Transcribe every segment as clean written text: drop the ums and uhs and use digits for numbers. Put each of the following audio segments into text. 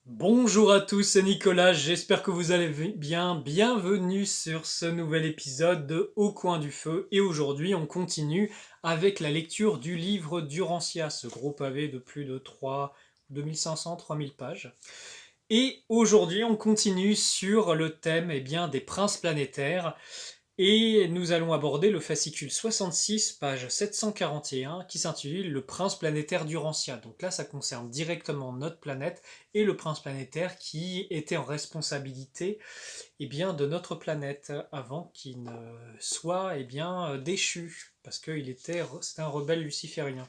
Bonjour à tous, c'est Nicolas, j'espère que vous allez bien. Bienvenue sur ce nouvel épisode de Au coin du feu. Et aujourd'hui, on continue avec la lecture du livre d'Urantia, ce gros pavé de plus de 2500-3000 pages. Et aujourd'hui, on continue sur le thème des princes planétaires. Et nous allons aborder le fascicule 66, page 741, qui s'intitule Le prince planétaire d'Urantia. Donc là, ça concerne directement notre planète et le prince planétaire qui était en responsabilité de notre planète avant qu'il ne soit déchu, parce c'était un rebelle luciférien.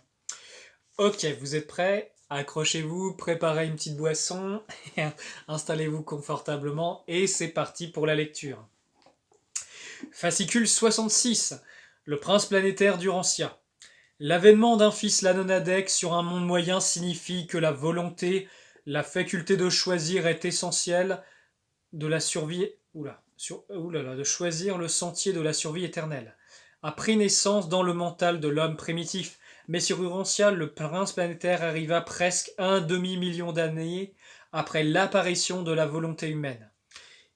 Ok, vous êtes prêts? Accrochez-vous, préparez une petite boisson, installez-vous confortablement et c'est parti pour la lecture. Fascicule 66. Le prince planétaire d'Urantia. L'avènement d'un fils Lanonadek sur un monde moyen signifie que la volonté, la faculté de choisir est essentielle de la survie. De choisir le sentier de la survie éternelle. A pris naissance dans le mental de l'homme primitif, mais sur Urantia, le prince planétaire arriva presque un demi-million d'années après l'apparition de la volonté humaine.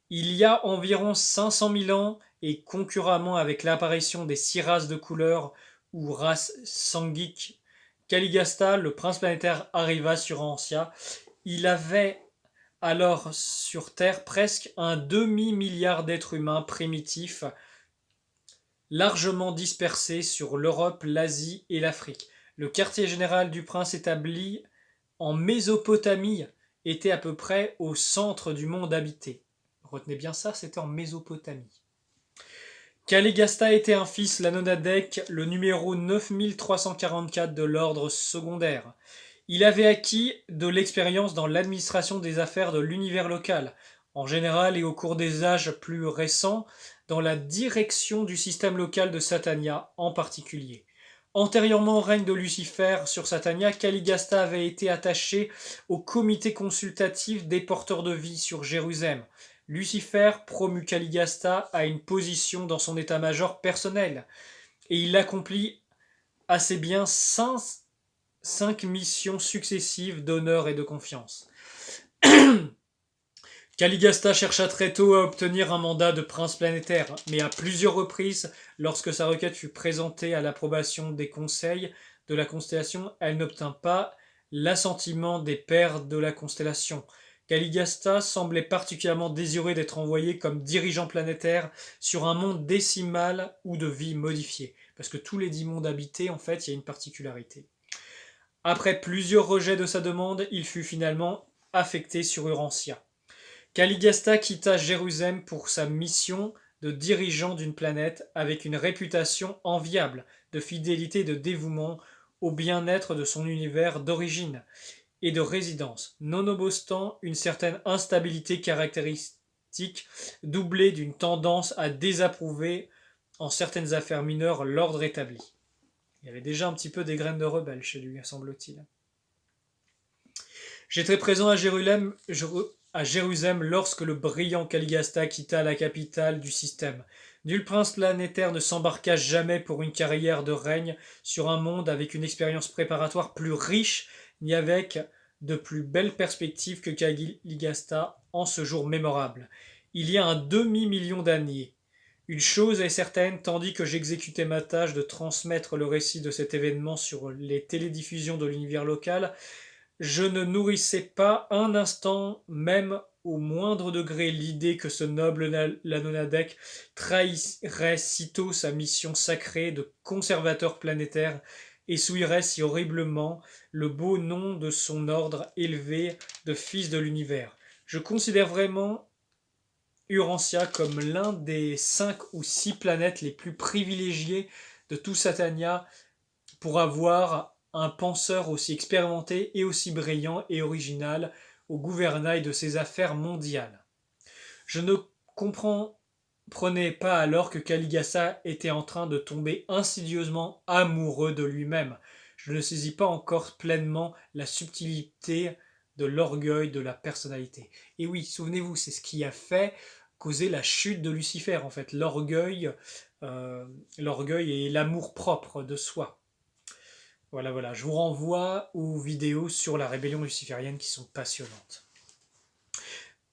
Il y a environ 500 000 ans, et concurremment avec l'apparition des 6 races de couleurs ou races sanguiques, Caligasta, le prince planétaire, arriva sur Ancia. Il avait alors sur Terre presque un demi-milliard d'êtres humains primitifs, largement dispersés sur l'Europe, l'Asie et l'Afrique. Le quartier général du prince établi en Mésopotamie était à peu près au centre du monde habité. Retenez bien ça, c'était en Mésopotamie. Caligasta était un fils Lanonadek, le numéro 9344 de l'ordre secondaire. Il avait acquis de l'expérience dans l'administration des affaires de l'univers local, en général et au cours des âges plus récents, dans la direction du système local de Satania en particulier. Antérieurement au règne de Lucifer sur Satania, Caligasta avait été attaché au comité consultatif des porteurs de vie sur Jérusalem. Lucifer promut Caligasta à une position dans son état-major personnel, et il accomplit assez bien cinq missions successives d'honneur et de confiance. Caligasta chercha très tôt à obtenir un mandat de prince planétaire, mais à plusieurs reprises, lorsque sa requête fut présentée à l'approbation des conseils de la constellation, elle n'obtint pas l'assentiment des pairs de la constellation. Caligasta semblait particulièrement désireux d'être envoyé comme dirigeant planétaire sur un monde décimal ou de vie modifiée. Parce que tous les 10 mondes habités, en fait, il y a une particularité. Après plusieurs rejets de sa demande, il fut finalement affecté sur Urantia. Caligasta quitta Jérusalem pour sa mission de dirigeant d'une planète avec une réputation enviable de fidélité et de dévouement au bien-être de son univers d'origine et de résidence, nonobstant une certaine instabilité caractéristique doublée d'une tendance à désapprouver en certaines affaires mineures l'ordre établi. Il y avait déjà un petit peu des graines de rebelles chez lui, semble-t-il. J'étais présent à Jérusalem lorsque le brillant Caligasta quitta la capitale du système. Nul prince planétaire ne s'embarqua jamais pour une carrière de règne sur un monde avec une expérience préparatoire plus riche, ni avec de plus belles perspectives que Caligasta en ce jour mémorable. Il y a un demi-million d'années. Une chose est certaine, tandis que j'exécutais ma tâche de transmettre le récit de cet événement sur les télédiffusions de l'univers local, je ne nourrissais pas un instant, même au moindre degré, l'idée que ce noble Lanonadek trahirait sitôt sa mission sacrée de conservateur planétaire et souillerait si horriblement le beau nom de son ordre élevé de fils de l'univers. Je considère vraiment Urantia comme l'un des 5 ou 6 planètes les plus privilégiées de tout Satania pour avoir un penseur aussi expérimenté et aussi brillant et original au gouvernail de ses affaires mondiales. Je ne comprenais pas alors que Caligasta était en train de tomber insidieusement amoureux de lui-même. Je ne saisis pas encore pleinement la subtilité de l'orgueil de la personnalité. Et oui, souvenez-vous, c'est ce qui a fait causer la chute de Lucifer, en fait, l'orgueil et l'amour propre de soi. Voilà, je vous renvoie aux vidéos sur la rébellion luciférienne qui sont passionnantes.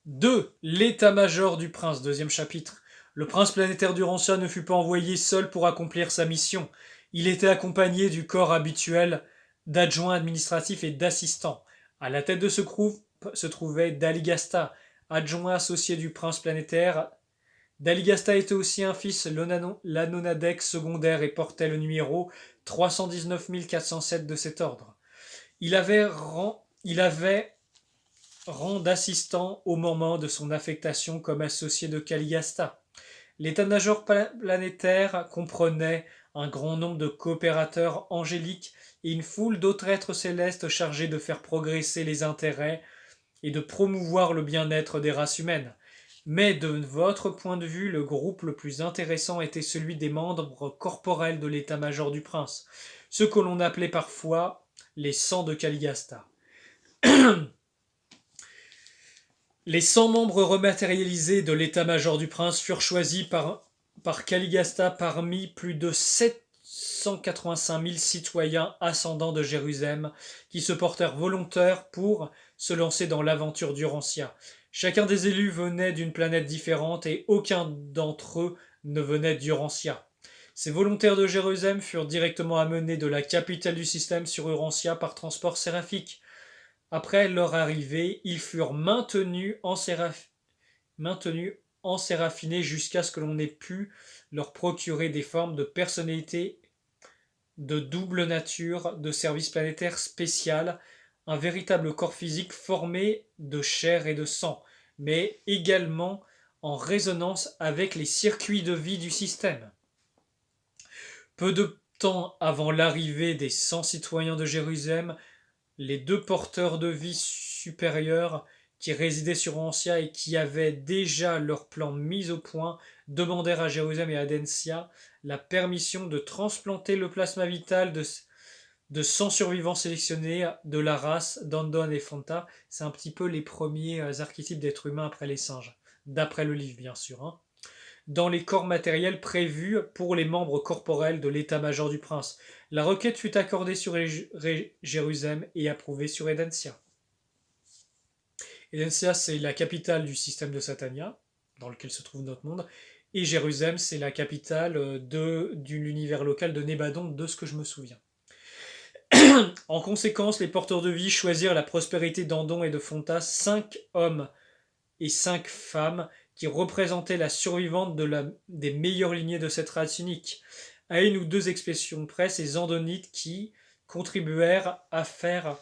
2. L'état-major du prince, deuxième chapitre. Le prince planétaire d'Urantia ne fut pas envoyé seul pour accomplir sa mission. Il était accompagné du corps habituel d'adjoints administratifs et d'assistants. À la tête de ce groupe se trouvait Daligasta, adjoint associé du prince planétaire. Daligasta était aussi un fils l'Anonadec secondaire et portait le numéro 319 407 de cet ordre. Il avait rang d'assistant au moment de son affectation comme associé de Caligasta. L'état-major planétaire comprenait un grand nombre de coopérateurs angéliques et une foule d'autres êtres célestes chargés de faire progresser les intérêts et de promouvoir le bien-être des races humaines. Mais de votre point de vue, le groupe le plus intéressant était celui des membres corporels de l'état-major du prince, ceux que l'on appelait parfois les 100 de Caligasta. Les 100 membres rematérialisés de l'état-major du prince furent choisis par Caligasta parmi plus de 785 000 citoyens ascendants de Jérusalem qui se portèrent volontaires pour se lancer dans l'aventure d'Urantia. Chacun des élus venait d'une planète différente et aucun d'entre eux ne venait d'Urantia. Ces volontaires de Jérusalem furent directement amenés de la capitale du système sur Urantia par transport séraphique. Après leur arrivée, ils furent maintenus en séraphinés jusqu'à ce que l'on ait pu leur procurer des formes de personnalité de double nature, de service planétaire spécial, un véritable corps physique formé de chair et de sang, mais également en résonance avec les circuits de vie du système. Peu de temps avant l'arrivée des 100 citoyens de Jérusalem, les deux porteurs de vie supérieurs qui résidaient sur Ancia et qui avaient déjà leur plan mis au point demandèrent à Jérusalem et à Densia la permission de transplanter le plasma vital de 100 survivants sélectionnés de la race d'Andon et Fanta. C'est un petit peu les premiers archétypes d'êtres humains après les singes, d'après le livre bien sûr, dans les corps matériels prévus pour les membres corporels de l'état-major du prince. La requête fut accordée sur Jérusalem et approuvée sur Edensia. Edensia, c'est la capitale du système de Satania, dans lequel se trouve notre monde, et Jérusalem, c'est la capitale de l'univers local de Nébadon, de ce que je me souviens. En conséquence, les porteurs de vie choisirent la prospérité d'Andon et de Fonta, 5 hommes et 5 femmes, qui représentait la survivante des meilleures lignées de cette race unique. À une ou deux expressions près, ces Andonites qui contribuèrent à faire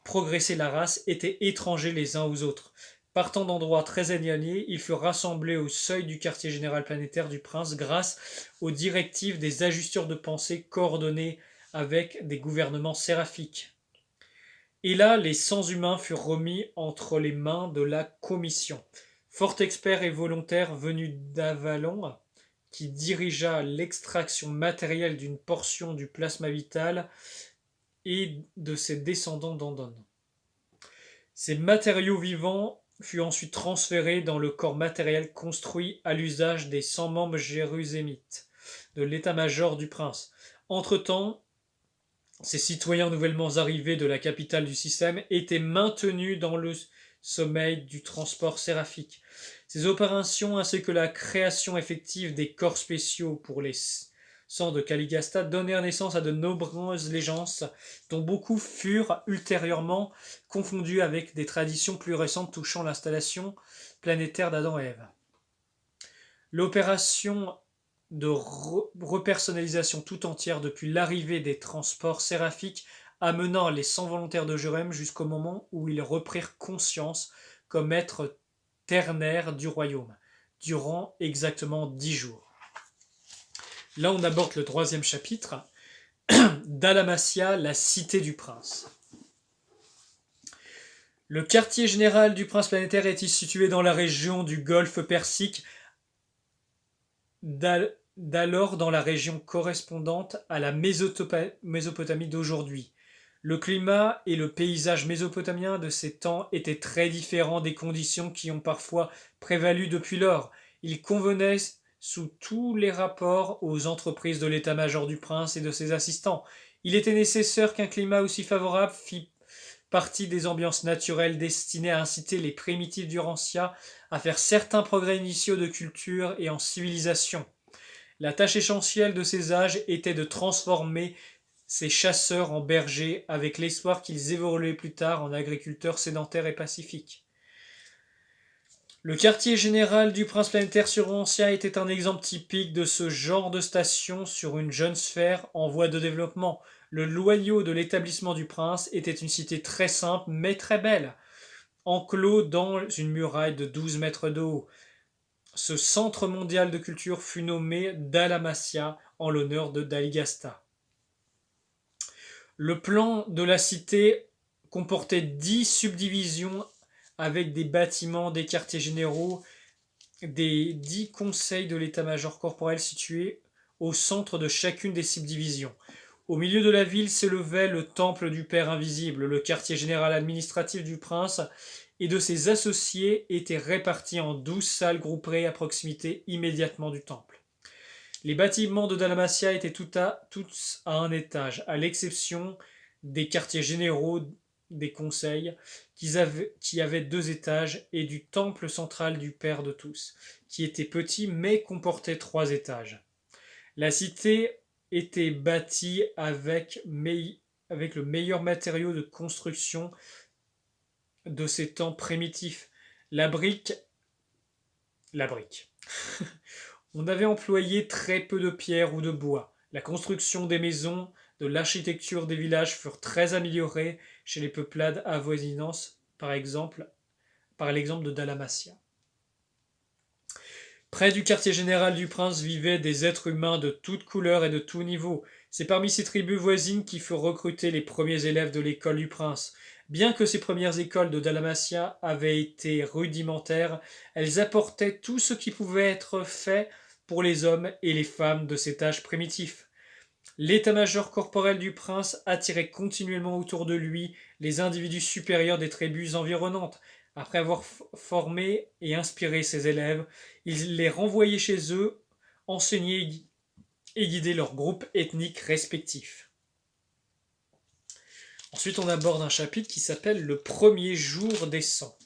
progresser la race étaient étrangers les uns aux autres. Partant d'endroits très éloignés, ils furent rassemblés au seuil du quartier général planétaire du prince grâce aux directives des ajusteurs de pensée coordonnés avec des gouvernements séraphiques. Et là, les 100 humains furent remis entre les mains de la commission. Fort expert et volontaire venu d'Avalon, qui dirigea l'extraction matérielle d'une portion du plasma vital et de ses descendants d'Andon. Ces matériaux vivants furent ensuite transférés dans le corps matériel construit à l'usage des 100 membres jérusalémites de l'état-major du prince. Entre-temps, ces citoyens nouvellement arrivés de la capitale du système étaient maintenus dans le sommeil du transport séraphique. Ces opérations ainsi que la création effective des corps spéciaux pour les 100 de Caligasta donnèrent naissance à de nombreuses légendes dont beaucoup furent ultérieurement confondues avec des traditions plus récentes touchant l'installation planétaire d'Adam et Ève. L'opération de repersonnalisation tout entière depuis l'arrivée des transports séraphiques amenant les 100 volontaires de Jérusalem jusqu'au moment où ils reprirent conscience comme êtres ternaires du royaume, durant exactement 10 jours. Là, on aborde le 3e chapitre, d'Alamacia, la cité du prince. Le quartier général du prince planétaire est situé dans la région du golfe Persique, d'alors dans la région correspondante à la Mésopotamie d'aujourd'hui. Le climat et le paysage mésopotamien de ces temps étaient très différents des conditions qui ont parfois prévalu depuis lors. Il convenait sous tous les rapports aux entreprises de l'état-major du prince et de ses assistants. Il était nécessaire qu'un climat aussi favorable fît partie des ambiances naturelles destinées à inciter les primitifs d'Urantia à faire certains progrès initiaux de culture et en civilisation. La tâche essentielle de ces âges était de transformer ces chasseurs en bergers avec l'espoir qu'ils évoluaient plus tard en agriculteurs sédentaires et pacifiques. Le quartier général du prince planétaire sur Urantia était un exemple typique de ce genre de station sur une jeune sphère en voie de développement. Le noyau de l'établissement du prince était une cité très simple mais très belle, enclos dans une muraille de 12 mètres de haut. Ce centre mondial de culture fut nommé Dalmatia en l'honneur de Daligasta. Le plan de la cité comportait 10 subdivisions avec des bâtiments, des quartiers généraux, des 10 conseils de l'état-major corporel situés au centre de chacune des subdivisions. Au milieu de la ville s'élevait le temple du Père Invisible. Le quartier général administratif du prince et de ses associés étaient répartis en 12 salles groupées à proximité immédiatement du temple. Les bâtiments de Dalmatia étaient tous à un étage, à l'exception des quartiers généraux des conseils qui avaient 2 étages et du temple central du Père de tous, qui était petit mais comportait 3 étages. La cité était bâtie avec le meilleur matériau de construction de ces temps primitifs, la brique. On avait employé très peu de pierre ou de bois. La construction des maisons, de l'architecture des villages furent très améliorées chez les peuplades avoisinantes, par l'exemple de Dalmatia. Près du quartier général du prince vivaient des êtres humains de toutes couleurs et de tous niveaux. C'est parmi ces tribus voisines qui furent recrutés les premiers élèves de l'école du prince. Bien que ces premières écoles de Dalmatia avaient été rudimentaires, elles apportaient tout ce qui pouvait être fait pour les hommes et les femmes de cet âge primitif. L'état-major corporel du prince attirait continuellement autour de lui les individus supérieurs des tribus environnantes. Après avoir formé et inspiré ses élèves, il les renvoyait chez eux, enseigner et guider leurs groupes ethniques respectifs. Ensuite, on aborde un chapitre qui s'appelle « Le premier jour des 100 ».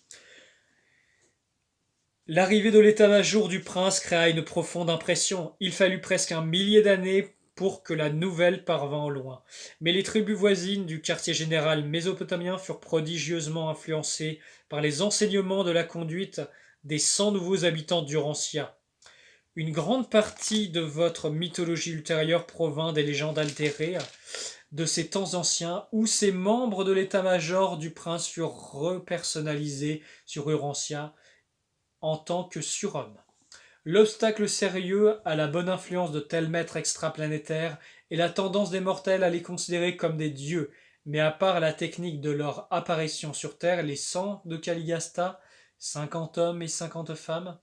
L'arrivée de l'état-major du prince créa une profonde impression. Il fallut presque 1 millier d'années pour que la nouvelle parvint au loin. Mais les tribus voisines du quartier général mésopotamien furent prodigieusement influencées par les enseignements de la conduite des 100 nouveaux habitants d'Urantia. Une grande partie de votre mythologie ultérieure provint des légendes altérées de ces temps anciens où ces membres de l'état-major du prince furent repersonnalisés sur Urantia en tant que surhommes. L'obstacle sérieux à la bonne influence de tels maîtres extraplanétaires est la tendance des mortels à les considérer comme des dieux, mais à part la technique de leur apparition sur Terre, les 100 de Caligasta, 50 hommes et 50 femmes,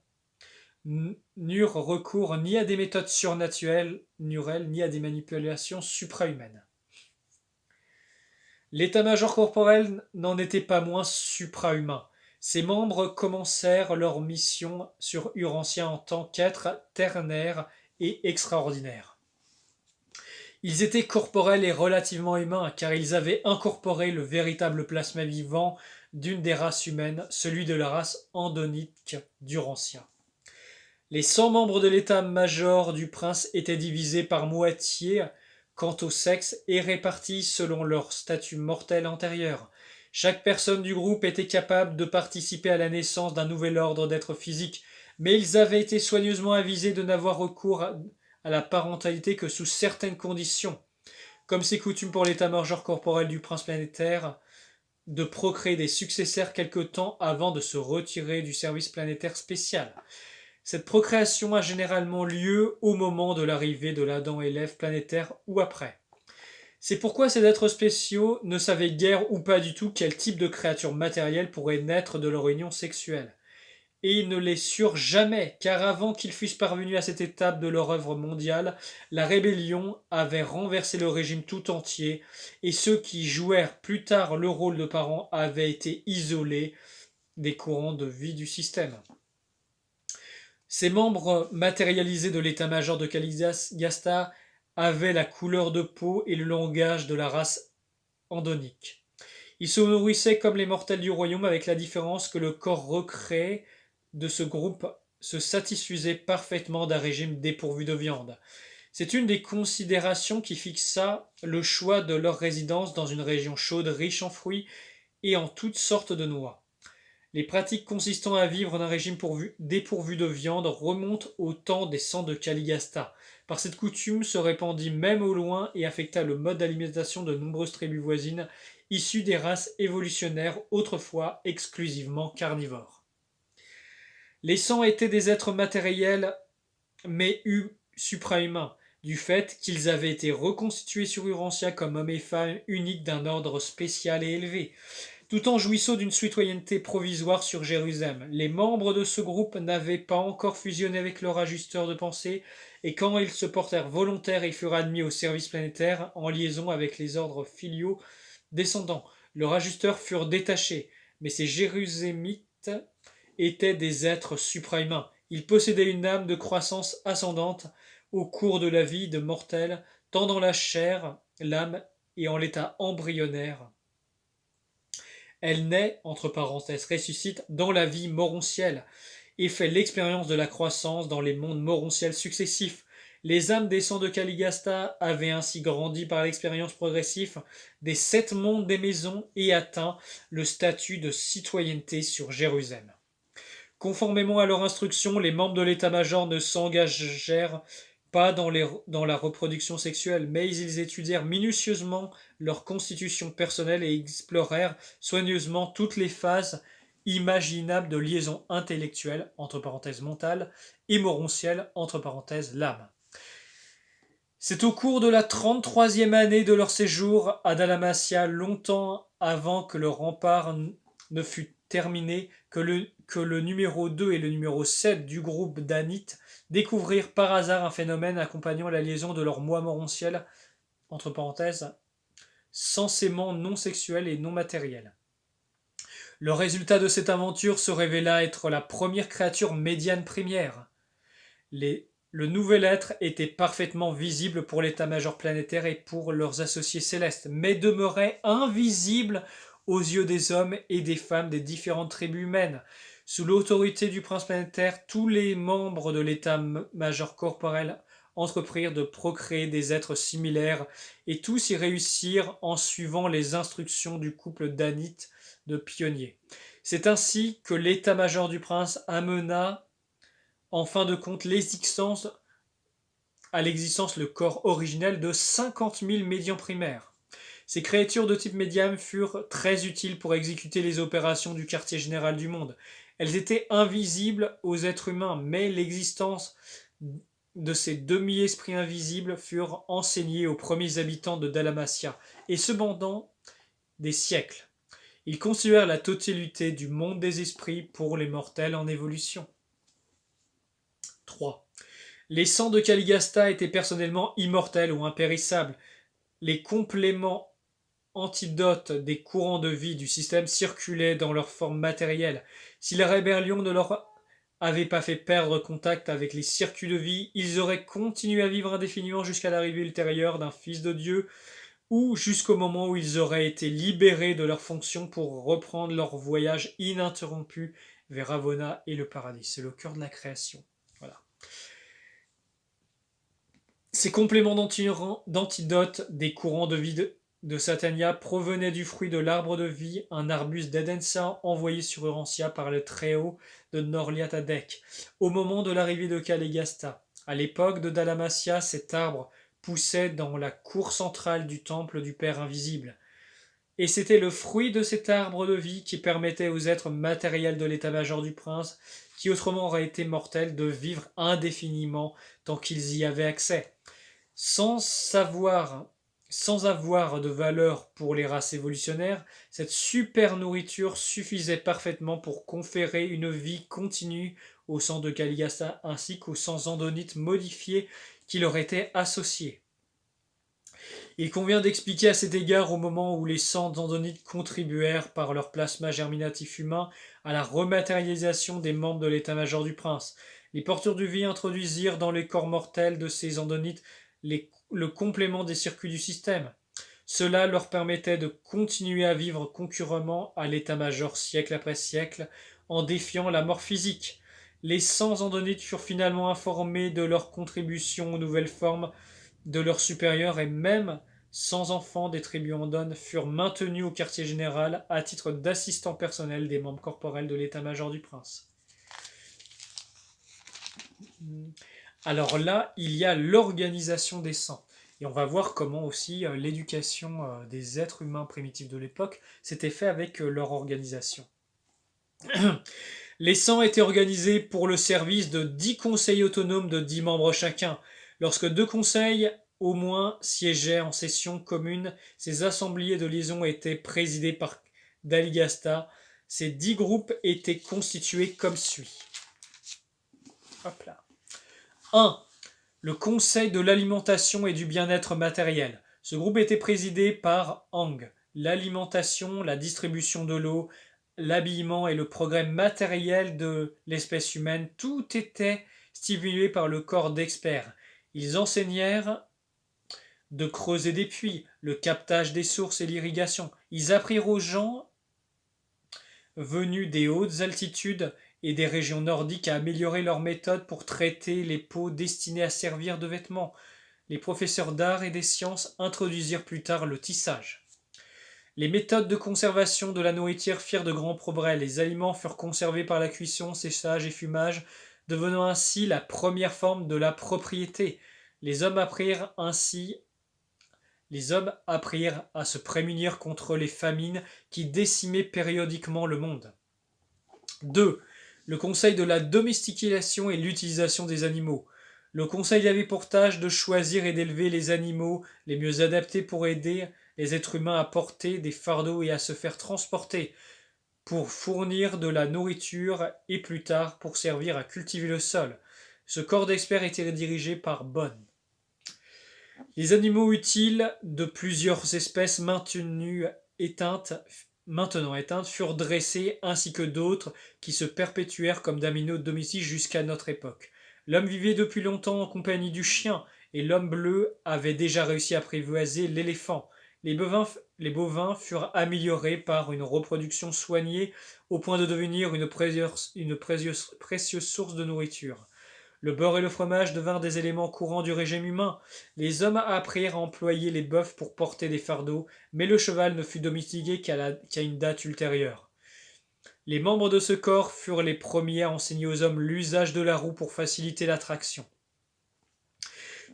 n'eurent recours ni à des méthodes surnaturelles, ni à des manipulations suprahumaines. L'état-major corporel n'en était pas moins suprahumain. Ses membres commencèrent leur mission sur Urantia en tant qu'êtres ternaires et extraordinaires. Ils étaient corporels et relativement humains, car ils avaient incorporé le véritable plasma vivant d'une des races humaines, celui de la race andonique d'Urantia. Les 100 membres de l'état-major du prince étaient divisés par moitié quant au sexe et répartis selon leur statut mortel antérieur. Chaque personne du groupe était capable de participer à la naissance d'un nouvel ordre d'êtres physiques, mais ils avaient été soigneusement avisés de n'avoir recours à la parentalité que sous certaines conditions, comme c'est coutume pour l'état-major corporel du prince planétaire, de procréer des successeurs quelque temps avant de se retirer du service planétaire spécial. Cette procréation a généralement lieu au moment de l'arrivée de l'Adam et l'Ève planétaire ou après. C'est pourquoi ces êtres spéciaux ne savaient guère ou pas du tout quel type de créature matérielle pourrait naître de leur union sexuelle. Et ils ne les surent jamais, car avant qu'ils fussent parvenus à cette étape de leur œuvre mondiale, la rébellion avait renversé le régime tout entier, et ceux qui jouèrent plus tard le rôle de parents avaient été isolés des courants de vie du système. Ces membres matérialisés de l'état-major de Caligasta avaient la couleur de peau et le langage de la race andonique. Ils se nourrissaient comme les mortels du royaume, avec la différence que le corps recréé de ce groupe se satisfaisait parfaitement d'un régime dépourvu de viande. C'est une des considérations qui fixa le choix de leur résidence dans une région chaude, riche en fruits et en toutes sortes de noix. Les pratiques consistant à vivre d'un régime dépourvu de viande remontent au temps des sangs de Caligasta. Par cette coutume se répandit même au loin et affecta le mode d'alimentation de nombreuses tribus voisines issues des races évolutionnaires autrefois exclusivement carnivores. Les sangs étaient des êtres matériels mais suprahumains, du fait qu'ils avaient été reconstitués sur Urantia comme hommes et femmes uniques d'un ordre spécial et élevé, tout en jouissant d'une citoyenneté provisoire sur Jérusalem. Les membres de ce groupe n'avaient pas encore fusionné avec leur ajusteur de pensée, et quand ils se portèrent volontaires et furent admis au service planétaire, en liaison avec les ordres filiaux descendants, leurs ajusteurs furent détachés, mais ces Jérusalémites étaient des êtres suprahumains. Ils possédaient une âme de croissance ascendante au cours de la vie de mortels, tant dans la chair, l'âme et en l'état embryonnaire. Elle naît, entre parenthèses, ressuscite dans la vie moroncielle et fait l'expérience de la croissance dans les mondes moronciels successifs. Les âmes des sangs de Caligasta avaient ainsi grandi par l'expérience progressive des 7 mondes des maisons et atteint le statut de citoyenneté sur Jérusalem. Conformément à leur instruction, les membres de l'état-major ne s'engagèrent pas dans la reproduction sexuelle, mais ils étudièrent minutieusement leur constitution personnelle et explorèrent soigneusement toutes les phases imaginables de liaison intellectuelle, entre parenthèses mentale, et moroncielle, entre parenthèses l'âme. C'est au cours de la 33e année de leur séjour à Dalmatia, longtemps avant que le rempart ne fût terminé, que le numéro 2 et le numéro 7 du groupe Danite découvrirent par hasard un phénomène accompagnant la liaison de leur moi moronciel, entre parenthèses, censément non sexuel et non matériel. Le résultat de cette aventure se révéla être la première créature médiane primaire. Le nouvel être était parfaitement visible pour l'état-major planétaire et pour leurs associés célestes, mais demeurait invisible aux yeux des hommes et des femmes des différentes tribus humaines. Sous l'autorité du prince planétaire, tous les membres de l'état-major corporel entreprirent de procréer des êtres similaires et tous y réussirent en suivant les instructions du couple danite de pionniers. C'est ainsi que l'état-major du prince amena en fin de compte à l'existence le corps originel de 50 000 médians primaires. Ces créatures de type médium furent très utiles pour exécuter les opérations du quartier général du monde. Elles étaient invisibles aux êtres humains, mais l'existence de ces demi-esprits invisibles furent enseignés aux premiers habitants de Dalmatia, et cependant des siècles. Ils considèrent la totalité du monde des esprits pour les mortels en évolution. 3. Les sangs de Caligasta étaient personnellement immortels ou impérissables. Les compléments antidotes des courants de vie du système circulaient dans leur forme matérielle. Si la rébellion ne leur avait pas fait perdre contact avec les circuits de vie, ils auraient continué à vivre indéfiniment jusqu'à l'arrivée ultérieure d'un Fils de Dieu, ou jusqu'au moment où ils auraient été libérés de leurs fonctions pour reprendre leur voyage ininterrompu vers Avona et le paradis. C'est le cœur de la création. Voilà. Ces compléments d'antidote des courants de vie de Satania provenaient du fruit de l'arbre de vie, un arbuste d'Edensa envoyé sur Urantia par le Très-Haut de Norliatadek, au moment de l'arrivée de Caligasta. À l'époque de Dalmatia, cet arbre poussait dans la cour centrale du temple du Père Invisible. Et c'était le fruit de cet arbre de vie qui permettait aux êtres matériels de l'état-major du prince, qui autrement auraient été mortels, de vivre indéfiniment tant qu'ils y avaient accès. Sans avoir de valeur pour les races évolutionnaires, cette super nourriture suffisait parfaitement pour conférer une vie continue au sang de Caligasta ainsi qu'aux sangs andonites modifiés qui leur étaient associés. Il convient d'expliquer à cet égard au moment où les sangs andonites contribuèrent par leur plasma germinatif humain à la rematérialisation des membres de l'état-major du prince. Les porteurs de vie introduisirent dans les corps mortels de ces andonites le complément des circuits du système. Cela leur permettait de continuer à vivre concurremment à l'état-major siècle après siècle, en défiant la mort physique. Les sans-andonites furent finalement informés de leur contribution aux nouvelles formes de leurs supérieurs et même sans enfants des tribus andonnes furent maintenus au quartier général à titre d'assistants personnels des membres corporels de l'état-major du prince. Alors là, il y a l'organisation des sangs. Et on va voir comment aussi l'éducation des êtres humains primitifs de l'époque s'était fait avec leur organisation. Les sangs étaient organisés pour le service de 10 conseils autonomes de 10 membres chacun. Lorsque 2 conseils au moins siégeaient en session commune, ces assemblées de liaison étaient présidées par Daligasta. Ces 10 groupes étaient constitués comme suit. Hop là. 1. Le Conseil de l'alimentation et du bien-être matériel. Ce groupe était présidé par Ang. L'alimentation, la distribution de l'eau, l'habillement et le progrès matériel de l'espèce humaine, tout était stimulé par le corps d'experts. Ils enseignèrent de creuser des puits, le captage des sources et l'irrigation. Ils apprirent aux gens venus des hautes altitudes et des régions nordiques à améliorer leurs méthodes pour traiter les peaux destinées à servir de vêtements. Les professeurs d'art et des sciences introduisirent plus tard le tissage. Les méthodes de conservation de la nourriture firent de grands progrès. Les aliments furent conservés par la cuisson, séchage et fumage, devenant ainsi la première forme de la propriété. Les hommes apprirent à se prémunir contre les famines qui décimaient périodiquement le monde. 2. Le Conseil de la domestication et l'utilisation des animaux. Le Conseil avait pour tâche de choisir et d'élever les animaux les mieux adaptés pour aider les êtres humains à porter des fardeaux et à se faire transporter, pour fournir de la nourriture et plus tard pour servir à cultiver le sol. Ce corps d'experts était dirigé par Bonn. Les animaux utiles de plusieurs espèces maintenant éteintes furent dressés ainsi que d'autres qui se perpétuèrent comme d'animaux domestiques jusqu'à notre époque. L'homme vivait depuis longtemps en compagnie du chien et l'homme bleu avait déjà réussi à apprivoiser l'éléphant. Les bovins furent améliorés par une reproduction soignée au point de devenir une précieuse source de nourriture. Le beurre et le fromage devinrent des éléments courants du régime humain. Les hommes apprirent à employer les bœufs pour porter des fardeaux, mais le cheval ne fut domestiqué qu'à une date ultérieure. Les membres de ce corps furent les premiers à enseigner aux hommes l'usage de la roue pour faciliter la traction.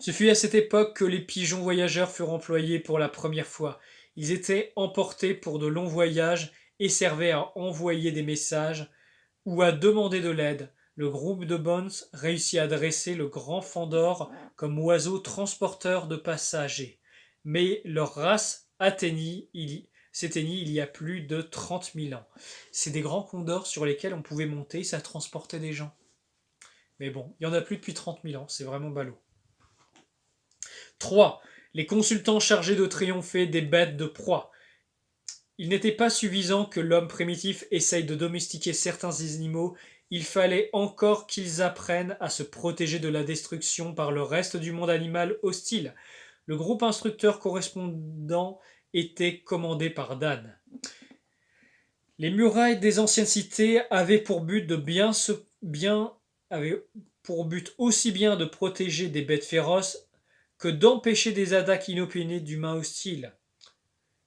Ce fut à cette époque que les pigeons voyageurs furent employés pour la première fois. Ils étaient emportés pour de longs voyages et servaient à envoyer des messages ou à demander de l'aide. Le groupe de Bonds réussit à dresser le grand fendor comme oiseau transporteur de passagers. Mais leur race s'éteignit il y a plus de 30 000 ans. C'est des grands condors sur lesquels on pouvait monter, ça transportait des gens. Mais bon, il n'y en a plus depuis 30 000 ans, c'est vraiment ballot. 3. Les consultants chargés de triompher des bêtes de proie. Il n'était pas suffisant que l'homme primitif essaye de domestiquer certains animaux, il fallait encore qu'ils apprennent à se protéger de la destruction par le reste du monde animal hostile. Le groupe instructeur correspondant était commandé par Dan. Les murailles des anciennes cités avaient pour but aussi bien de protéger des bêtes féroces que d'empêcher des attaques inopinées d'humains hostiles.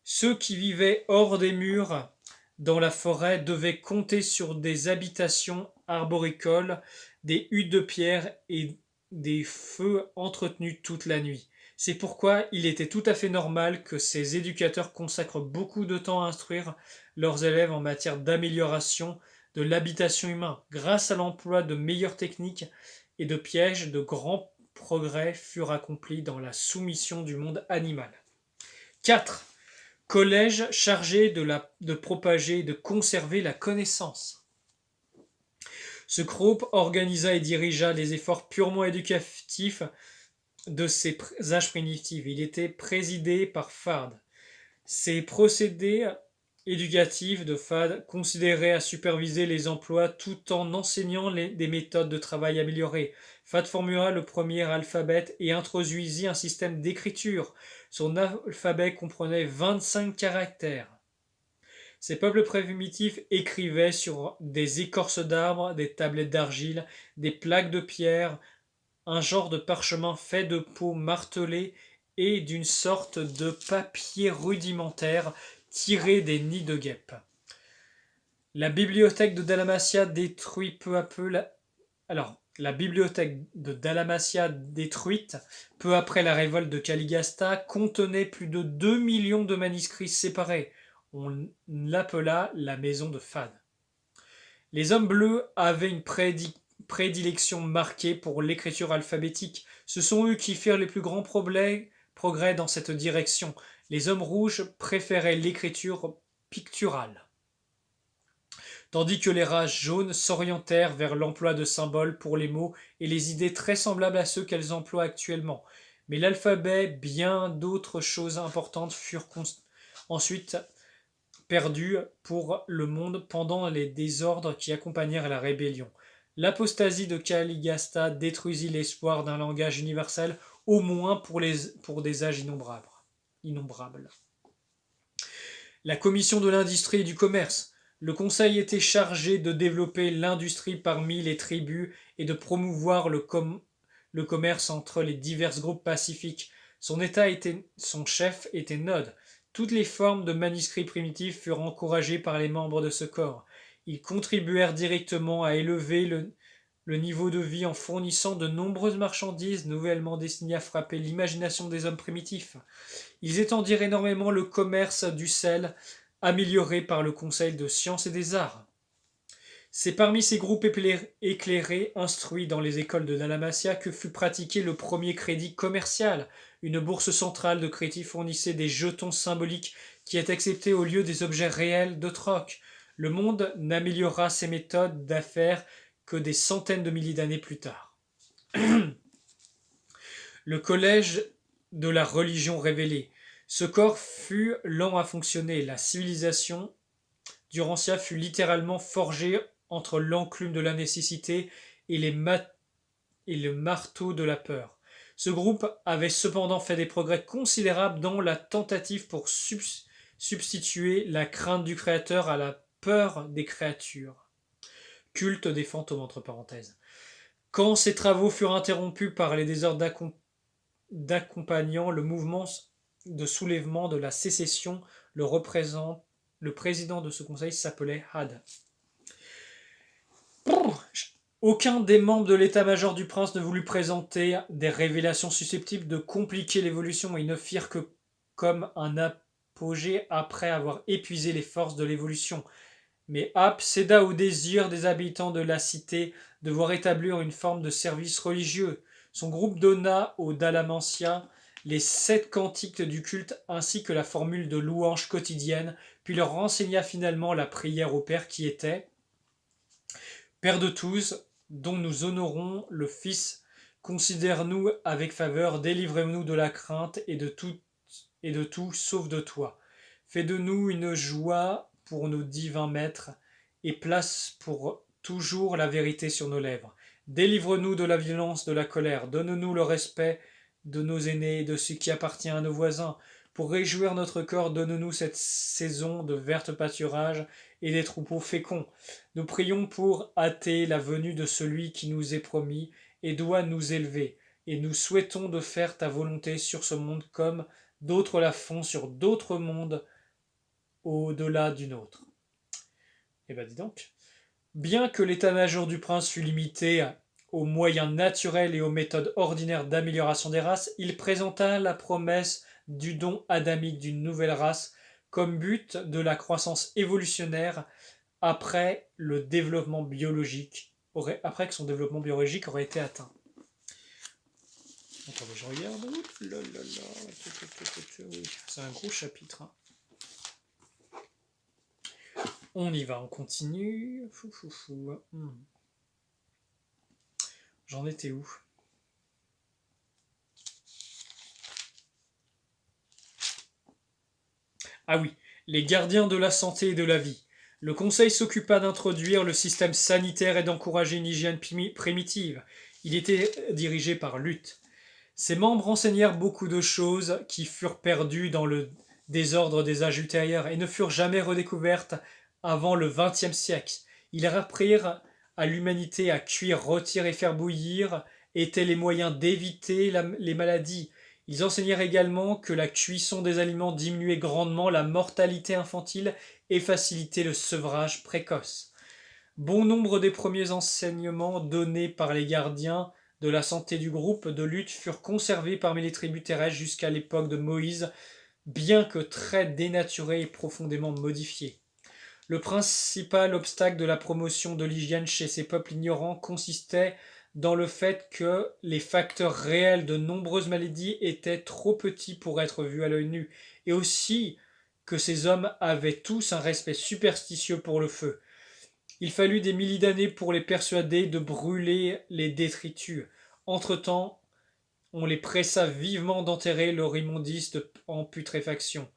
Ceux qui vivaient hors des murs, dans la forêt, devaient compter sur des habitations arboricoles, des huttes de pierre et des feux entretenus toute la nuit. C'est pourquoi il était tout à fait normal que ces éducateurs consacrent beaucoup de temps à instruire leurs élèves en matière d'amélioration de l'habitation humaine. Grâce à l'emploi de meilleures techniques et de pièges, de grands progrès furent accomplis dans la soumission du monde animal. 4. Collège chargé de propager et de conserver la connaissance. Ce groupe organisa et dirigea les efforts purement éducatifs de ces âges primitifs. Il était présidé par Fard. Ces procédés éducative de FAD considérait à superviser les emplois tout en enseignant des méthodes de travail améliorées. FAD formula le premier alphabet et introduisit un système d'écriture. Son alphabet comprenait 25 caractères. Ces peuples primitifs écrivaient sur des écorces d'arbres, des tablettes d'argile, des plaques de pierre, un genre de parchemin fait de peau martelée et d'une sorte de papier rudimentaire tiré des nids de guêpes. La bibliothèque de Dalmatia détruit peu à peu la bibliothèque de Dalmatia détruite peu après la révolte de Caligasta contenait plus de 2 millions de manuscrits séparés. On l'appela la maison de Fad. Les hommes bleus avaient une prédilection marquée pour l'écriture alphabétique. Ce sont eux qui firent les plus grands progrès dans cette direction. Les hommes rouges préféraient l'écriture picturale, tandis que les races jaunes s'orientèrent vers l'emploi de symboles pour les mots et les idées très semblables à ceux qu'elles emploient actuellement. Mais l'alphabet, bien d'autres choses importantes furent ensuite perdues pour le monde pendant les désordres qui accompagnèrent la rébellion. L'apostasie de Caligasta détruisit l'espoir d'un langage universel, au moins pour des âges innombrables. La commission de l'industrie et du commerce. Le conseil était chargé de développer l'industrie parmi les tribus et de promouvoir le commerce entre les divers groupes pacifiques. Son chef était Nod. Toutes les formes de manuscrits primitifs furent encouragées par les membres de ce corps. Ils contribuèrent directement à élever le niveau de vie en fournissant de nombreuses marchandises nouvellement destinées à frapper l'imagination des hommes primitifs. Ils étendirent énormément le commerce du sel, amélioré par le Conseil de sciences et des arts. C'est parmi ces groupes éclairés, instruits dans les écoles de Dalmatia, que fut pratiqué le premier crédit commercial. Une bourse centrale de crédit fournissait des jetons symboliques qui étaient acceptés au lieu des objets réels de troc. Le monde n'améliora ses méthodes d'affaires que des centaines de milliers d'années plus tard. Le collège de la religion révélée. Ce corps fut lent à fonctionner. La civilisation d'Urantia fut littéralement forgée entre l'enclume de la nécessité et le marteau de la peur. Ce groupe avait cependant fait des progrès considérables dans la tentative pour substituer la crainte du créateur à la peur des créatures. Culte des fantômes, entre parenthèses. Quand ces travaux furent interrompus par les désordres d'accompagnant le mouvement de soulèvement de la sécession, le président de ce conseil s'appelait Had. Aucun des membres de l'état-major du prince ne voulut présenter des révélations susceptibles de compliquer l'évolution. Ils ne firent que comme un apogée après avoir épuisé les forces de l'évolution. Mais Ap céda au désir des habitants de la cité de voir établir une forme de service religieux. Son groupe donna aux Dalmatia les 7 cantiques du culte ainsi que la formule de louange quotidienne, puis leur enseigna finalement la prière au Père qui était « Père de tous, dont nous honorons le Fils, considère-nous avec faveur, délivre-nous de la crainte et de tout sauf de toi. Fais de nous une joie pour nos divins maîtres, et place pour toujours la vérité sur nos lèvres. Délivre-nous de la violence, de la colère, donne-nous le respect de nos aînés et de ce qui appartient à nos voisins. Pour réjouir notre corps, donne-nous cette saison de vertes pâturages et des troupeaux féconds. Nous prions pour hâter la venue de celui qui nous est promis et doit nous élever, et nous souhaitons de faire ta volonté sur ce monde comme d'autres la font sur d'autres mondes au-delà du nôtre. » Eh ben dis donc. Bien que l'état-major du prince fût limité aux moyens naturels et aux méthodes ordinaires d'amélioration des races, il présenta la promesse du don adamique d'une nouvelle race comme but de la croissance évolutionnaire après que son développement biologique aurait été atteint. Attendez, je regarde. Oui, c'est un gros chapitre. Hein. On y va, on continue. J'en étais où? Ah oui, Les gardiens de la santé et de la vie. Le conseil s'occupa d'introduire le système sanitaire et d'encourager une hygiène primitive. Il était dirigé par Luth. Ses membres enseignèrent beaucoup de choses qui furent perdues dans le désordre des âges ultérieurs et ne furent jamais redécouvertes avant le XXe siècle. Ils apprirent à l'humanité à cuire, rôtir et faire bouillir étaient les moyens d'éviter les maladies. Ils enseignèrent également que la cuisson des aliments diminuait grandement la mortalité infantile et facilitait le sevrage précoce. Bon nombre des premiers enseignements donnés par les gardiens de la santé du groupe de lutte furent conservés parmi les tribus terrestres jusqu'à l'époque de Moïse, bien que très dénaturés et profondément modifiés. Le principal obstacle de la promotion de l'hygiène chez ces peuples ignorants consistait dans le fait que les facteurs réels de nombreuses maladies étaient trop petits pour être vus à l'œil nu, et aussi que ces hommes avaient tous un respect superstitieux pour le feu. Il fallut des milliers d'années pour les persuader de brûler les détritus. Entre-temps, on les pressa vivement d'enterrer leur immondice en putréfaction.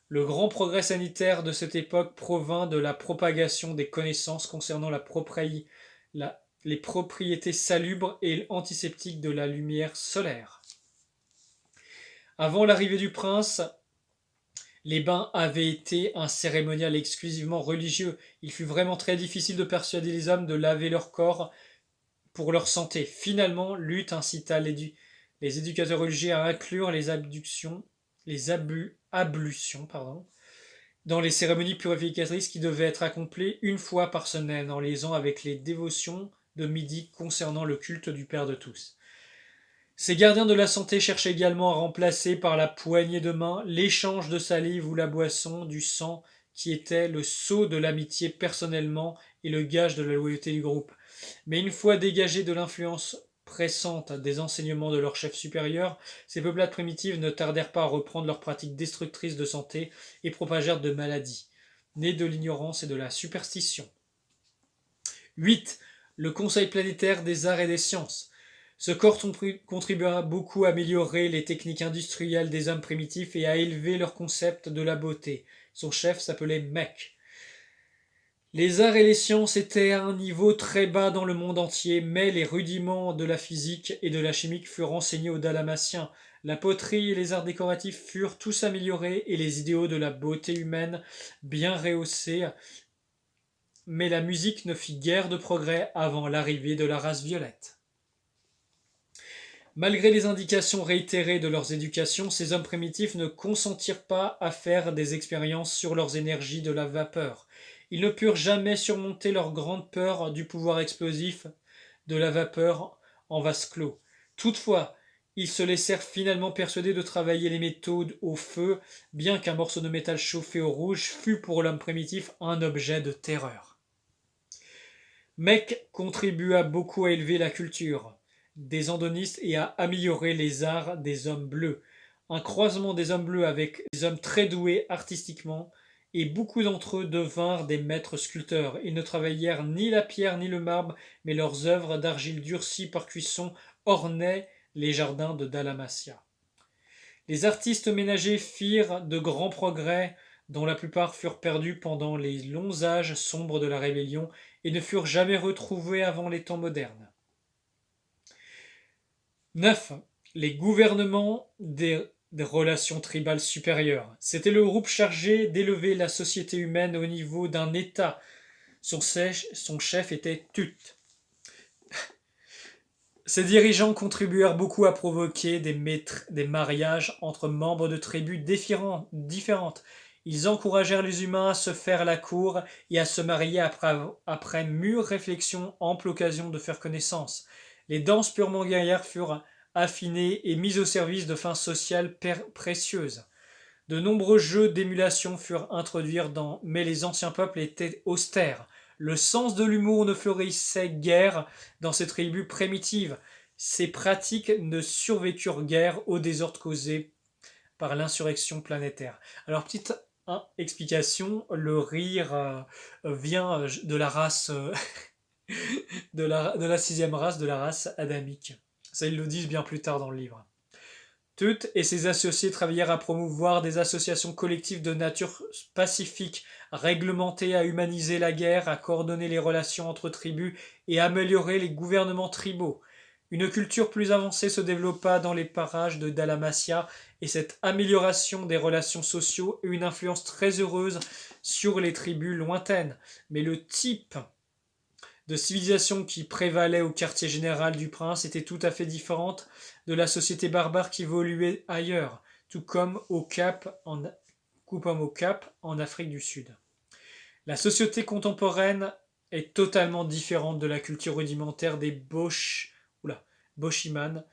Le grand progrès sanitaire de cette époque provint de la propagation des connaissances concernant les propriétés salubres et antiseptiques de la lumière solaire. Avant l'arrivée du prince, les bains avaient été un cérémonial exclusivement religieux. Il fut vraiment très difficile de persuader les hommes de laver leur corps pour leur santé. Finalement, Luth incita les éducateurs religieux à inclure les ablutions, dans les cérémonies purificatrices qui devaient être accomplies une fois par semaine, en liaison avec les dévotions de midi concernant le culte du Père de tous. Ces gardiens de la santé cherchaient également à remplacer par la poignée de main l'échange de salive ou la boisson du sang qui était le sceau de l'amitié personnellement et le gage de la loyauté du groupe. Mais une fois dégagés de l'influence pressante des enseignements de leur chef supérieur, ces peuplades primitives ne tardèrent pas à reprendre leurs pratiques destructrices de santé et propagèrent de maladies, nées de l'ignorance et de la superstition. 8. Le Conseil planétaire des arts et des sciences. Ce corps contribuera beaucoup à améliorer les techniques industrielles des hommes primitifs et à élever leur concept de la beauté. Son chef s'appelait Mec. Les arts et les sciences étaient à un niveau très bas dans le monde entier, mais les rudiments de la physique et de la chimie furent enseignés aux Dalmatiens. La poterie et les arts décoratifs furent tous améliorés et les idéaux de la beauté humaine bien rehaussés, mais la musique ne fit guère de progrès avant l'arrivée de la race violette. Malgré les indications réitérées de leurs éducations, ces hommes primitifs ne consentirent pas à faire des expériences sur leurs énergies de la vapeur. Ils ne purent jamais surmonter leur grande peur du pouvoir explosif de la vapeur en vase clos. Toutefois, ils se laissèrent finalement persuader de travailler les métaux au feu, bien qu'un morceau de métal chauffé au rouge fût pour l'homme primitif un objet de terreur. Mec contribua beaucoup à élever la culture des andonistes et à améliorer les arts des hommes bleus. Un croisement des hommes bleus avec des hommes très doués artistiquement, et beaucoup d'entre eux devinrent des maîtres sculpteurs. Ils ne travaillèrent ni la pierre ni le marbre, mais leurs œuvres d'argile durcie par cuisson ornaient les jardins de Dalmatia. Les artistes ménagers firent de grands progrès, dont la plupart furent perdus pendant les longs âges sombres de la rébellion et ne furent jamais retrouvés avant les temps modernes. 9. Les gouvernements des relations tribales supérieures. C'était le groupe chargé d'élever la société humaine au niveau d'un État. Son chef était Tut. Ces dirigeants contribuèrent beaucoup à provoquer des mariages entre membres de tribus différentes. Ils encouragèrent les humains à se faire la cour et à se marier après mûre réflexion, ample occasion de faire connaissance. Les danses purement guerrières furent affinées et mises au service de fins sociales précieuses. De nombreux jeux d'émulation furent introduits mais les anciens peuples étaient austères. Le sens de l'humour ne florissait guère dans ces tribus primitives. Ces pratiques ne survécurent guère au désordre causé par l'insurrection planétaire. Alors, petite explication, le rire vient de la race de la sixième race, de la race adamique. Ça, ils le disent bien plus tard dans le livre. Tut et ses associés travaillèrent à promouvoir des associations collectives de nature pacifique, à réglementer, à humaniser la guerre, à coordonner les relations entre tribus et à améliorer les gouvernements tribaux. Une culture plus avancée se développa dans les parages de Dalmatia et cette amélioration des relations sociales eut une influence très heureuse sur les tribus lointaines. Mais le type de civilisation qui prévalait au quartier général du prince était tout à fait différente de la société barbare qui évoluait ailleurs, tout comme au Cap en Afrique du Sud. La société contemporaine est totalement différente de la culture rudimentaire des Boshiman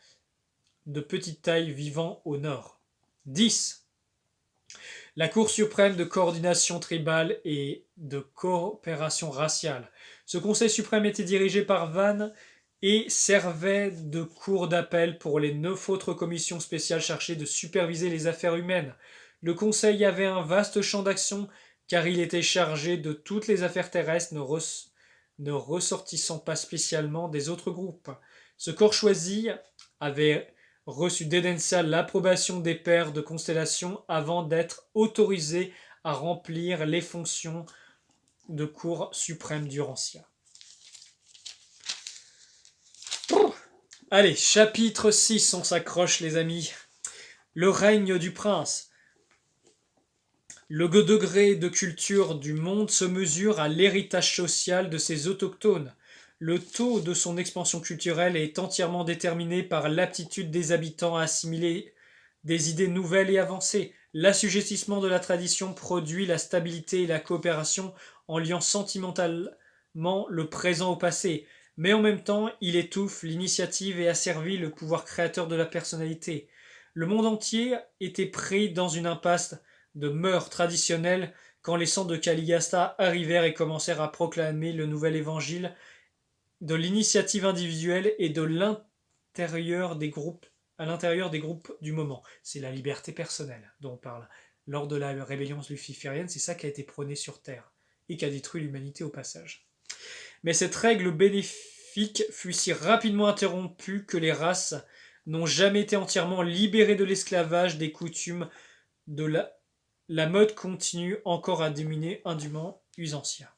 de petite taille vivant au nord. 10. La Cour suprême de coordination tribale et de coopération raciale. Ce Conseil suprême était dirigé par Van et servait de cour d'appel pour les 9 autres commissions spéciales chargées de superviser les affaires humaines. Le Conseil avait un vaste champ d'action car il était chargé de toutes les affaires terrestres ne ressortissant pas spécialement des autres groupes. Ce corps choisi avait reçu d'Edensa l'approbation des pairs de constellation avant d'être autorisé à remplir les fonctions de Cour suprême d'Urantia. Allez, chapitre 6, on s'accroche les amis. Le règne du prince. Le degré de culture du monde se mesure à l'héritage social de ses autochtones. Le taux de son expansion culturelle est entièrement déterminé par l'aptitude des habitants à assimiler des idées nouvelles et avancées. L'assujettissement de la tradition produit la stabilité et la coopération en liant sentimentalement le présent au passé, mais en même temps, il étouffe l'initiative et asservit le pouvoir créateur de la personnalité. Le monde entier était pris dans une impasse de mœurs traditionnelles quand les sangs de Caligasta arrivèrent et commencèrent à proclamer le nouvel évangile de l'initiative individuelle et de l'intérieur des groupes, à l'intérieur des groupes du moment. C'est la liberté personnelle dont on parle. Lors de la rébellion luciférienne, c'est ça qui a été prôné sur Terre et qui a détruit l'humanité au passage. Mais cette règle bénéfique fut si rapidement interrompue que les races n'ont jamais été entièrement libérées de l'esclavage des coutumes de la mode continue encore à dominer indûment Usantia.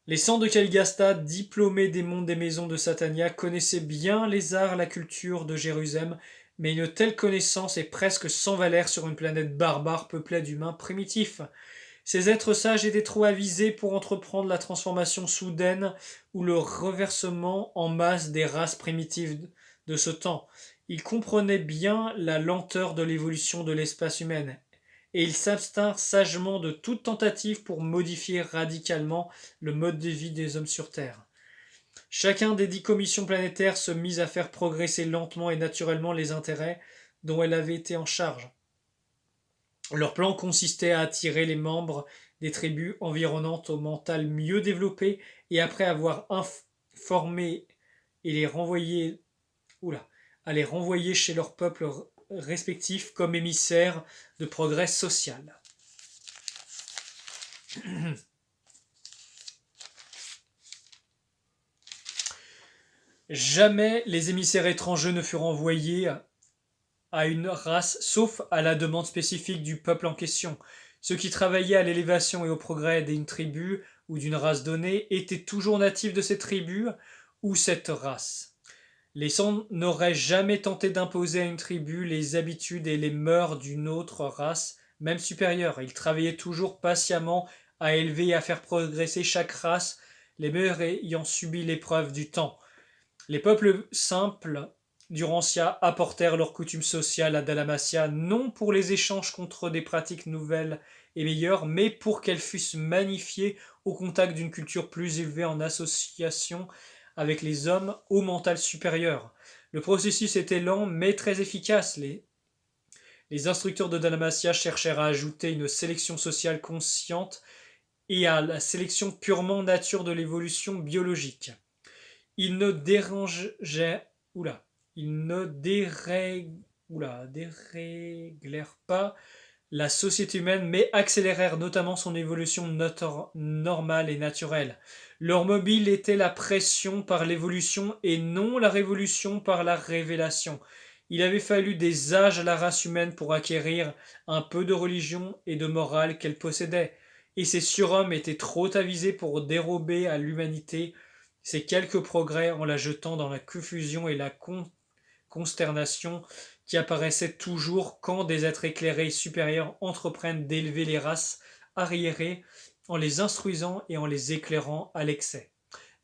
Les sangs de Caligasta, diplômés des mondes des maisons de Satania, connaissaient bien les arts, la culture de Jérusalem, mais une telle connaissance est presque sans valeur sur une planète barbare peuplée d'humains primitifs. Ces êtres sages étaient trop avisés pour entreprendre la transformation soudaine ou le reversement en masse des races primitives de ce temps. Ils comprenaient bien la lenteur de l'évolution de l'espèce humaine, et ils s'abstinrent sagement de toute tentative pour modifier radicalement le mode de vie des hommes sur Terre. Chacun des 10 commissions planétaires se mit à faire progresser lentement et naturellement les intérêts dont elle avait été en charge. Leur plan consistait à attirer les membres des tribus environnantes au mental mieux développé et après avoir informé et à les renvoyer chez leur peuple respectifs comme émissaires de progrès social. Jamais les émissaires étrangers ne furent envoyés à une race, sauf à la demande spécifique du peuple en question. Ceux qui travaillaient à l'élévation et au progrès d'une tribu ou d'une race donnée étaient toujours natifs de cette tribu ou cette race. Les Sangs n'auraient jamais tenté d'imposer à une tribu les habitudes et les mœurs d'une autre race, même supérieure. Ils travaillaient toujours patiemment à élever et à faire progresser chaque race, les meilleurs ayant subi l'épreuve du temps. Les peuples simples d'Urantia apportèrent leurs coutumes sociales à Dalmatia, non pour les échanges contre des pratiques nouvelles et meilleures, mais pour qu'elles fussent magnifiées au contact d'une culture plus élevée en association avec les hommes au mental supérieur. Le processus était lent mais très efficace. Les instructeurs de Dalmatia cherchèrent à ajouter une sélection sociale consciente et à la sélection purement nature de l'évolution biologique. Ils ne déréglèrent pas la société humaine, mais accélérèrent notamment son évolution normale et naturelle. Leur mobile était la pression par l'évolution et non la révolution par la révélation. Il avait fallu des âges à la race humaine pour acquérir un peu de religion et de morale qu'elle possédait, et ces surhommes étaient trop avisés pour dérober à l'humanité ces quelques progrès en la jetant dans la confusion et la consternation qui apparaissait toujours quand des êtres éclairés supérieurs entreprennent d'élever les races arriérées en les instruisant et en les éclairant à l'excès.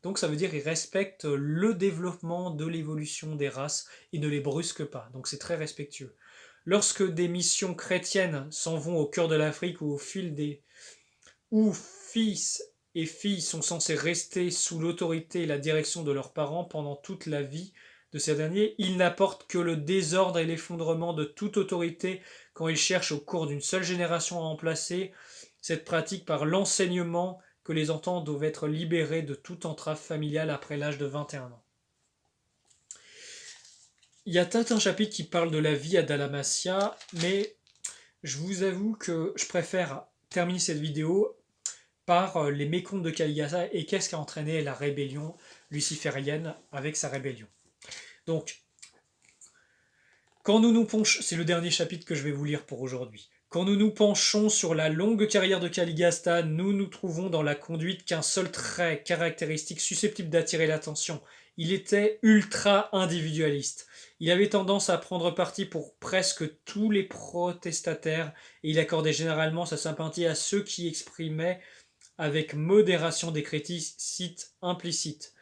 Donc ça veut dire qu'ils respectent le développement de l'évolution des races et ne les brusquent pas. Donc c'est très respectueux. Lorsque des missions chrétiennes s'en vont au cœur de l'Afrique ou au fil des où fils et filles sont censés rester sous l'autorité et la direction de leurs parents pendant toute la vie de ces derniers, ils n'apportent que le désordre et l'effondrement de toute autorité quand ils cherchent au cours d'une seule génération à remplacer cette pratique par l'enseignement que les enfants doivent être libérés de toute entrave familiale après l'âge de 21 ans. Il y a tout un chapitre qui parle de la vie à Dalmatia, mais je vous avoue que je préfère terminer cette vidéo par les mécomptes de Caligasta et qu'est-ce qui a entraîné la rébellion luciférienne avec sa rébellion. Donc, quand nous nous penchons, c'est le dernier chapitre que je vais vous lire pour aujourd'hui. Quand nous nous penchons sur la longue carrière de Caligasta, nous nous trouvons dans la conduite qu'un seul trait caractéristique susceptible d'attirer l'attention. Il était ultra individualiste. Il avait tendance à prendre parti pour presque tous les protestataires et il accordait généralement sa sympathie à ceux qui exprimaient avec modération des critiques implicites.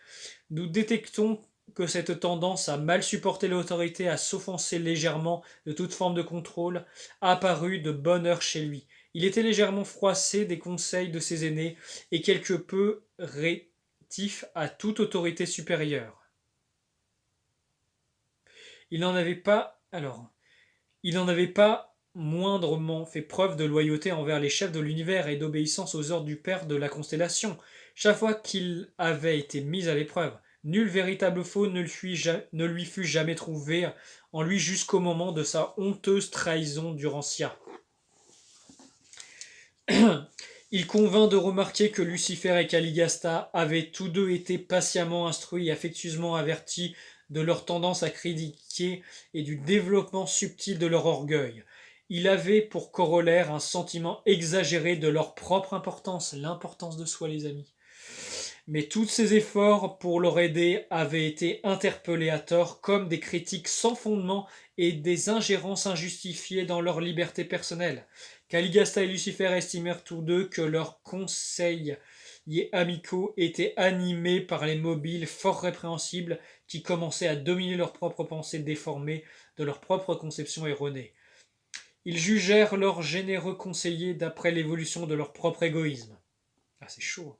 Nous détectons que cette tendance à mal supporter l'autorité, à s'offenser légèrement de toute forme de contrôle, a apparu de bonne heure chez lui. Il était légèrement froissé des conseils de ses aînés et quelque peu rétif à toute autorité supérieure. Il n'en avait pas moindrement fait preuve de loyauté envers les chefs de l'univers et d'obéissance aux ordres du Père de la constellation. Chaque fois qu'il avait été mis à l'épreuve, nul véritable faux ne lui fut jamais trouvé en lui jusqu'au moment de sa honteuse trahison d'Urantia. Il convint de remarquer que Lucifer et Caligasta avaient tous deux été patiemment instruits et affectueusement avertis de leur tendance à critiquer et du développement subtil de leur orgueil. Il avait pour corollaire un sentiment exagéré de leur propre importance, l'importance de soi les amis. Mais tous ces efforts pour leur aider avaient été interpellés à tort comme des critiques sans fondement et des ingérences injustifiées dans leur liberté personnelle. Caligasta et Lucifer estimèrent tous deux que leurs conseils amicaux étaient animés par les mobiles fort répréhensibles qui commençaient à dominer leurs propres pensées déformées de leur propre conception erronée. Ils jugèrent leurs généreux conseillers d'après l'évolution de leur propre égoïsme. Ah, c'est chaud.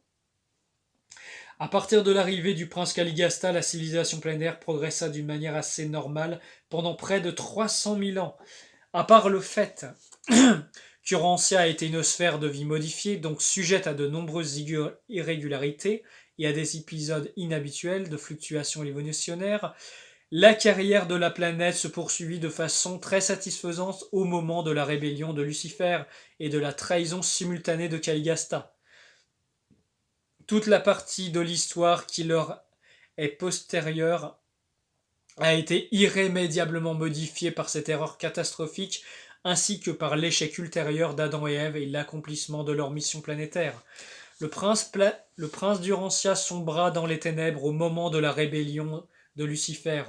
À partir de l'arrivée du prince Caligasta, la civilisation planétaire progressa d'une manière assez normale pendant près de 300 000 ans. À part le fait qu'Urantia était une sphère de vie modifiée, donc sujette à de nombreuses irrégularités et à des épisodes inhabituels de fluctuations évolutionnaires, la carrière de la planète se poursuivit de façon très satisfaisante au moment de la rébellion de Lucifer et de la trahison simultanée de Caligasta. Toute la partie de l'histoire qui leur est postérieure a été irrémédiablement modifiée par cette erreur catastrophique ainsi que par l'échec ultérieur d'Adam et Ève et l'accomplissement de leur mission planétaire. Le prince d'Urantia sombra dans les ténèbres au moment de la rébellion de Lucifer,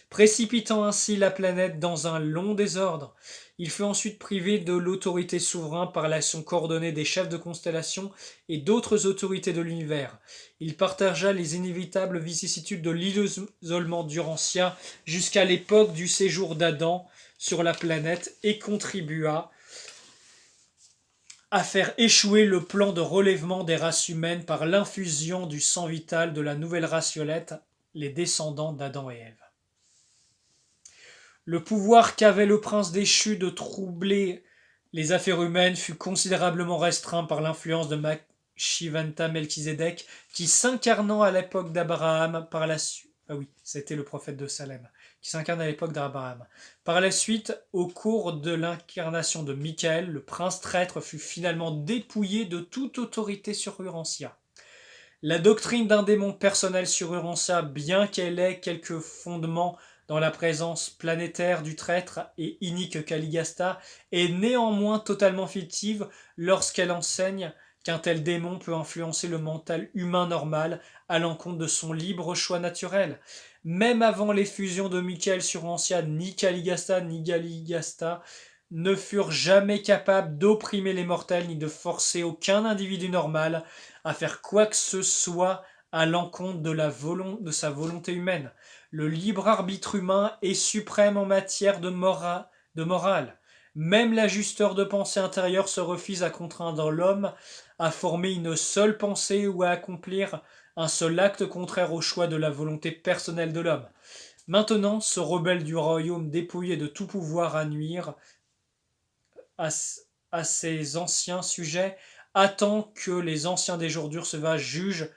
précipitant ainsi la planète dans un long désordre. Il fut ensuite privé de l'autorité souveraine par l'action coordonnée des chefs de constellation et d'autres autorités de l'univers. Il partagea les inévitables vicissitudes de l'isolement d'Urantia jusqu'à l'époque du séjour d'Adam sur la planète et contribua à faire échouer le plan de relèvement des races humaines par l'infusion du sang vital de la nouvelle race violette, les descendants d'Adam et Ève. Le pouvoir qu'avait le prince déchu de troubler les affaires humaines fut considérablement restreint par l'influence de Machivanta Melchizedek, qui s'incarnant à l'époque d'Abraham par la suite. Ah oui, c'était le prophète de Salem, qui s'incarne à l'époque d'Abraham. Par la suite, au cours de l'incarnation de Michael, le prince traître fut finalement dépouillé de toute autorité sur Urantia. La doctrine d'un démon personnel sur Urantia, bien qu'elle ait quelques fondements dans la présence planétaire du traître et inique Caligasta, est néanmoins totalement fictive lorsqu'elle enseigne qu'un tel démon peut influencer le mental humain normal à l'encontre de son libre choix naturel. Même avant les fusions de Michael sur Ancia, ni Caligasta ne furent jamais capables d'opprimer les mortels ni de forcer aucun individu normal à faire quoi que ce soit à l'encontre de sa volonté humaine. Le libre arbitre humain est suprême en matière de morale. Même l'ajusteur de pensée intérieure se refuse à contraindre l'homme à former une seule pensée ou à accomplir un seul acte contraire au choix de la volonté personnelle de l'homme. Maintenant, ce rebelle du royaume dépouillé de tout pouvoir à nuire à, à ses anciens sujets attend que les anciens des jours durs se jugent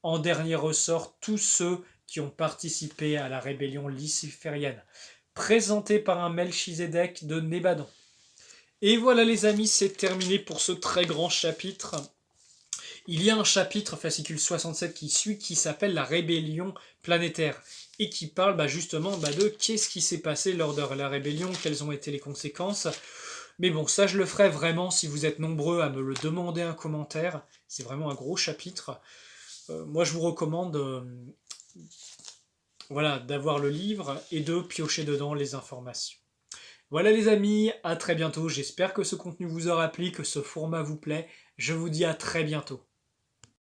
en dernier ressort tous ceux qui ont participé à la rébellion luciférienne, présentée par un Melchizedek de Nébadon. Et voilà les amis, c'est terminé pour ce très grand chapitre. Il y a un chapitre, fascicule 67, qui suit, qui s'appelle la rébellion planétaire, et qui parle justement de qu'est-ce qui s'est passé lors de la rébellion, quelles ont été les conséquences. Mais bon, ça je le ferai vraiment si vous êtes nombreux à me le demander en commentaire. C'est vraiment un gros chapitre. Moi je vous recommande d'avoir le livre et de piocher dedans les informations. Voilà les amis, à très bientôt. J'espère que ce contenu vous aura plu, que ce format vous plaît. Je vous dis à très bientôt.